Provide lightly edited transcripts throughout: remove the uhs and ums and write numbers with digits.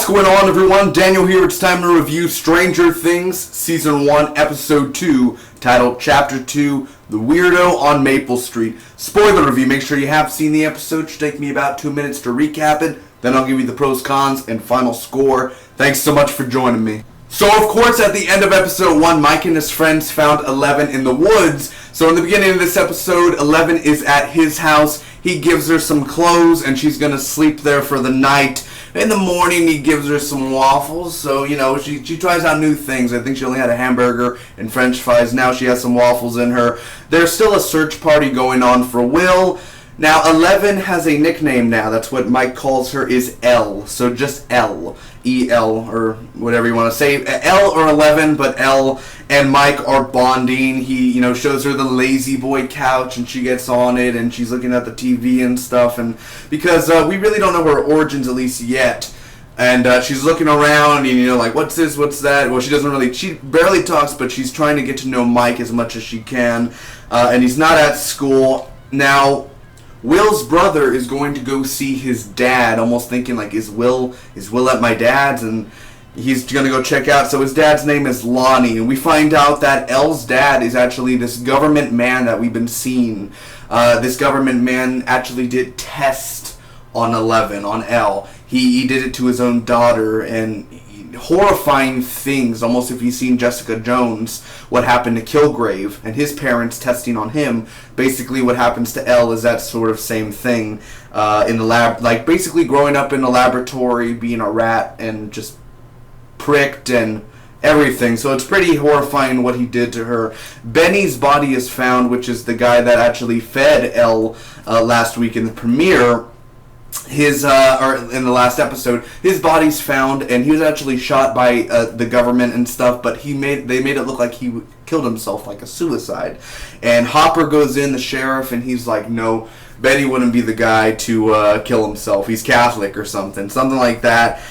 What's going on, everyone? Daniel here. It's time to review Stranger Things Season 1, Episode 2, titled Chapter 2, The Weirdo on Maple Street. Spoiler review. Make sure you have seen the episode. It should take me about 2 minutes to recap it. Then I'll give you the pros, cons, and final score. Thanks so much for joining me. So, of course, at the end of Episode 1, Mike and his friends found Eleven in the woods. So, in the beginning of this episode, Eleven is at his house. He gives her some clothes, and she's going to sleep there for the night. In the morning, he gives her some waffles. So, you know, she tries out new things. I think she only had a hamburger and french fries. Now she has some waffles in her. There's still a search party going on for Will. Now, Eleven has a nickname now. That's what Mike calls her, is L. So just L. E-L, or whatever you want to say. L or Eleven, but L and Mike are bonding. He, shows her the lazy boy couch, and she gets on it, and she's looking at the TV and stuff. And because we really don't know her origins, at least yet. And she's looking around, and, like, what's this, what's that? Well, she barely talks, but she's trying to get to know Mike as much as she can. And he's not at school. Now, Will's brother is going to go see his dad, almost thinking, like, is Will at my dad's? And he's going to go check out. So his dad's name is Lonnie, and we find out that Elle's dad is actually this government man that we've been seeing. This government man actually did tests on Eleven, on Elle. He did it to his own daughter, and horrifying things, almost if you've seen Jessica Jones, what happened to Kilgrave and his parents testing on him. Basically what happens to Elle is that sort of same thing in the lab, like basically growing up in the laboratory, being a rat and just pricked and everything. So it's pretty horrifying what he did to her. Benny's body is found, which is the guy that actually fed Elle last week in the premiere. Or in the last episode, his body's found, and he was actually shot by the government and stuff, but they made it look like he killed himself, like a suicide. And Hopper goes in, the sheriff, and he's like, no, Benny wouldn't be the guy to kill himself. He's Catholic or something like that.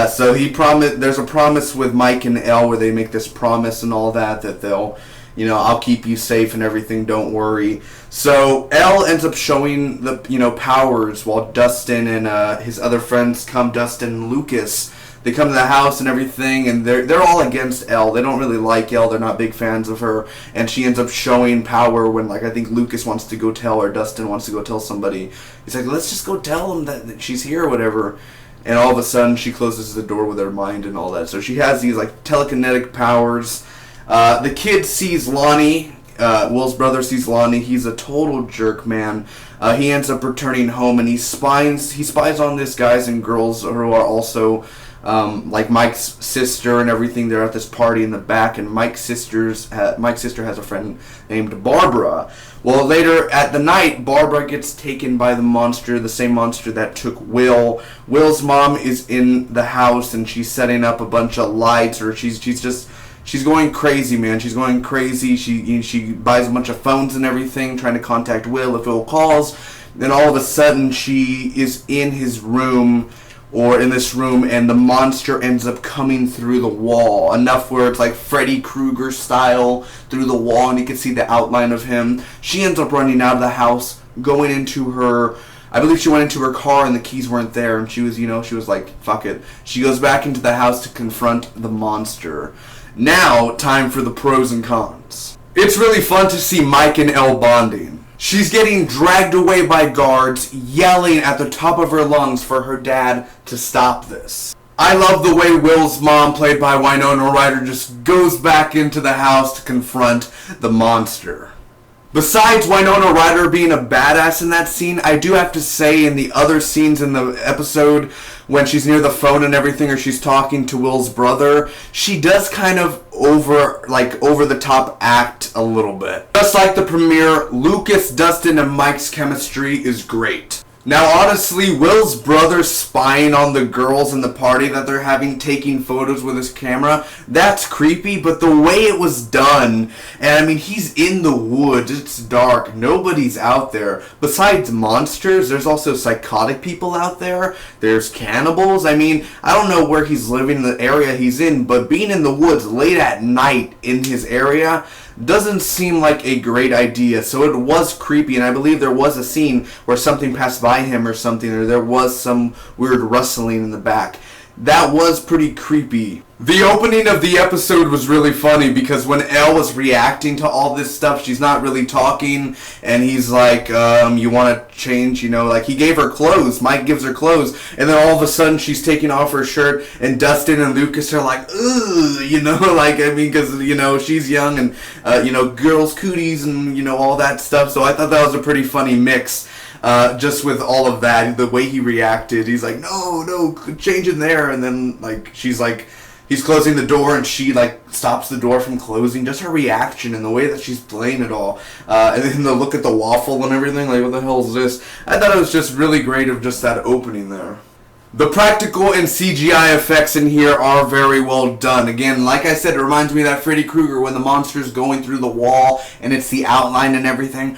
So there's a promise with Mike and Elle where they make this promise and all that they'll, I'll keep you safe and everything, don't worry. So Elle ends up showing the, powers while Dustin and his other friends come, Dustin and Lucas. They come to the house and everything, and they're all against Elle. They don't really like Elle. They're not big fans of her. And she ends up showing power when, like, I think Lucas wants to go tell, or Dustin wants to go tell somebody. He's like, let's just go tell them that she's here or whatever. And all of a sudden, she closes the door with her mind and all that. So she has these, like, telekinetic powers. The kid sees Lonnie. Will's brother sees Lonnie. He's a total jerk, man. He ends up returning home, and he spies on these guys and girls who are also like Mike's sister and everything. They're at this party in the back, and Mike's sister has a friend named Barbara. Well, later at the night, Barbara gets taken by the monster, the same monster that took Will. Will's mom is in the house, and she's setting up a bunch of lights, or she's going crazy, man. She's going crazy. She buys a bunch of phones and everything, trying to contact Will if Will calls. Then all of a sudden, she is in his room, or in this room, and the monster ends up coming through the wall. Enough where it's like Freddy Krueger style through the wall, and you can see the outline of him. She ends up running out of the house, going into her... I believe she went into her car and the keys weren't there, and she was like, fuck it. She goes back into the house to confront the monster. Now, time for the pros and cons. It's really fun to see Mike and Elle bonding. She's getting dragged away by guards, yelling at the top of her lungs for her dad to stop this. I love the way Will's mom, played by Winona Ryder, just goes back into the house to confront the monster. Besides Winona Ryder being a badass in that scene, I do have to say in the other scenes in the episode, when she's near the phone and everything, or she's talking to Will's brother, she does kind of over the top act a little bit. Just like the premiere, Lucas, Dustin, and Mike's chemistry is great. Now, honestly, Will's brother spying on the girls in the party that they're having, taking photos with his camera, that's creepy, but the way it was done, and I mean, he's in the woods, it's dark, nobody's out there. Besides monsters, there's also psychotic people out there, there's cannibals. I mean, I don't know where he's living, the area he's in, but being in the woods late at night in his area doesn't seem like a great idea. So it was creepy, and I believe there was a scene where something passed by him or something, or there was some weird rustling in the back. that was pretty creepy. The opening of the episode was really funny because when Elle was reacting to all this stuff, she's not really talking, and he's like, you want to change, you know, like he gave her clothes, Mike gives her clothes, and then all of a sudden she's taking off her shirt, and Dustin and Lucas are like, ugh, you know, like, I mean, because, you know, she's young, and, you know, girls' cooties, and, you know, all that stuff, so I thought that was a pretty funny mix. Just with all of that, the way he reacted, he's like, no, change in there, and then, like, she's like, he's closing the door, and she, like, stops the door from closing. Just her reaction and the way that she's playing it all. And then the look at the waffle and everything, like, what the hell is this? I thought it was just really great of just that opening there. The practical and CGI effects in here are very well done. Again, like I said, it reminds me of that Freddy Krueger when the monster's going through the wall, and it's the outline and everything.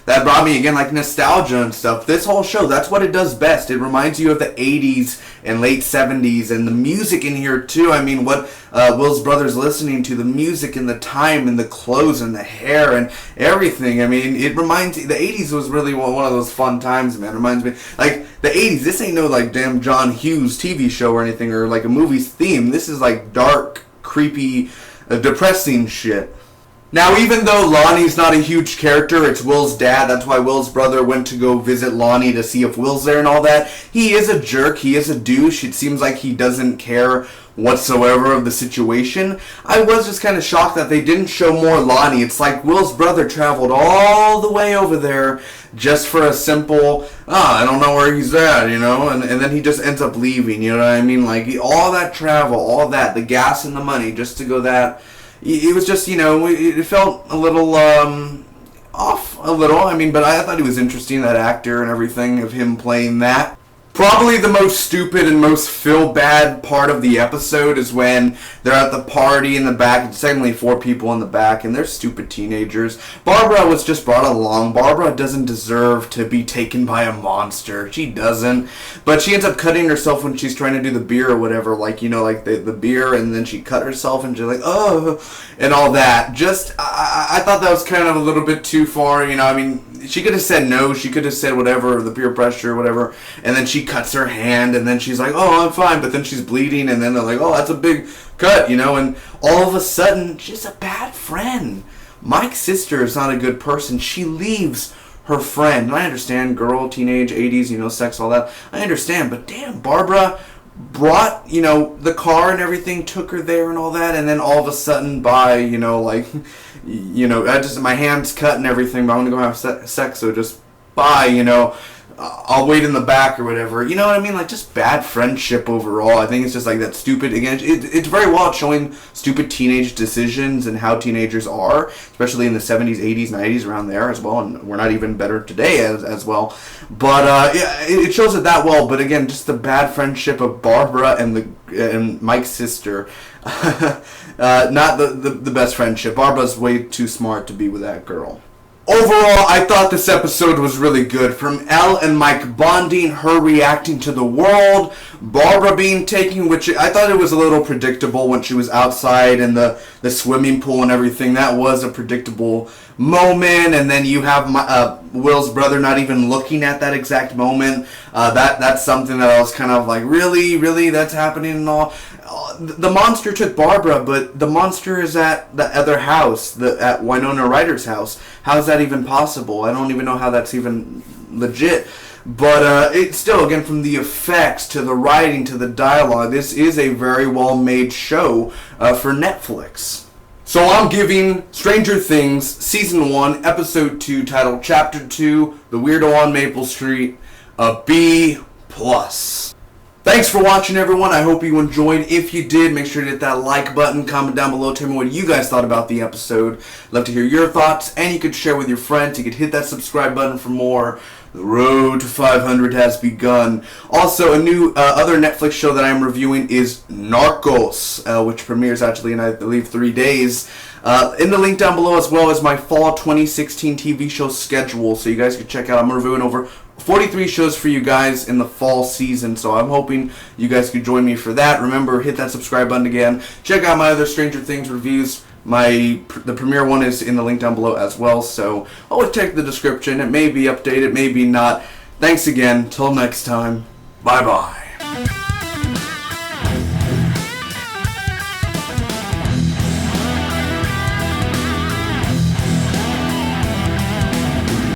That brought me, again, like, nostalgia and stuff. This whole show, that's what it does best. It reminds you of the 80s and late 70s, and the music in here, too. I mean, what Will's brother's listening to, the music and the time and the clothes and the hair and everything. I mean, it reminds you, the 80s was really one of those fun times, man. It reminds me, like, the 80s, this ain't no, like, damn John Hughes TV show or anything, or, like, a movie's theme. This is, like, dark, creepy, depressing shit. Now, even though Lonnie's not a huge character, it's Will's dad. That's why Will's brother went to go visit Lonnie to see if Will's there and all that. He is a jerk. He is a douche. It seems like he doesn't care whatsoever of the situation. I was just kind of shocked that they didn't show more Lonnie. It's like Will's brother traveled all the way over there just for a simple, I don't know where he's at, you know, and then he just ends up leaving, you know what I mean? Like, all that travel, all that, the gas and the money, just to go that. It was just, you know, it felt a little off a little. I mean, but I thought he was interesting, that actor and everything of him playing that. Probably the most stupid and most feel-bad part of the episode is when they're at the party in the back. It's technically 4 people in the back, and they're stupid teenagers. Barbara was just brought along. Barbara doesn't deserve to be taken by a monster. She doesn't. But she ends up cutting herself when she's trying to do the beer or whatever. Like, you know, like the beer, and then she cut herself, and she's like, oh, and all that. Just, I thought that was kind of a little bit too far, you know, I mean, she could have said no, she could have said whatever, the peer pressure or whatever, and then she cuts her hand, and then she's like, oh, I'm fine, but then she's bleeding, and then they're like, oh, that's a big cut, you know, and all of a sudden, she's a bad friend. Mike's sister is not a good person. She leaves her friend, and I understand, girl, teenage, 80s, you know, sex, all that, I understand, but damn, Barbara brought, you know, the car and everything, took her there and all that, and then all of a sudden, bye, you know, like, you know, my hand's cut and everything, but I want to go have sex, so just bye, you know, I'll wait in the back or whatever, you know what I mean, like, just bad friendship overall. I think it's just like that stupid, again, it's very well showing stupid teenage decisions and how teenagers are, especially in the 70s, 80s, 90s, around there as well, and we're not even better today as well, but yeah, it shows it that well, but again, just the bad friendship of Barbara and Mike's sister, not the best friendship. Barbara's way too smart to be with that girl. Overall, I thought this episode was really good. From Elle and Mike bonding, her reacting to the world, Barbara being taken, which I thought it was a little predictable when she was outside in the swimming pool and everything. That was a predictable moment. And then you have Will's brother not even looking at that exact moment. That's something that I was kind of like, really, that's happening and all. The monster took Barbara, but the monster is at the other house, at Winona Ryder's house. How is that even possible? I don't even know how that's even legit. But it's still, again, from the effects to the writing to the dialogue, this is a very well-made show for Netflix. So I'm giving Stranger Things Season 1, Episode 2, titled Chapter 2, The Weirdo on Maple Street, a B+. Thanks for watching, everyone. I hope you enjoyed. If you did, make sure to hit that like button, comment down below, tell me what you guys thought about the episode. Love to hear your thoughts, and you could share with your friends. You could hit that subscribe button for more. The road to 500 has begun. Also, a new other Netflix show that I'm reviewing is Narcos, which premieres actually in, I believe, 3 days. In the link down below, as well as my fall 2016 TV show schedule, so you guys can check out. I'm reviewing over 43 shows for you guys in the fall season, so I'm hoping you guys could join me for that. Remember, hit that subscribe button again. Check out my other Stranger Things reviews. The premiere one is in the link down below as well, so always check the description. It may be updated, maybe not. Thanks again. Till next time. Bye-bye.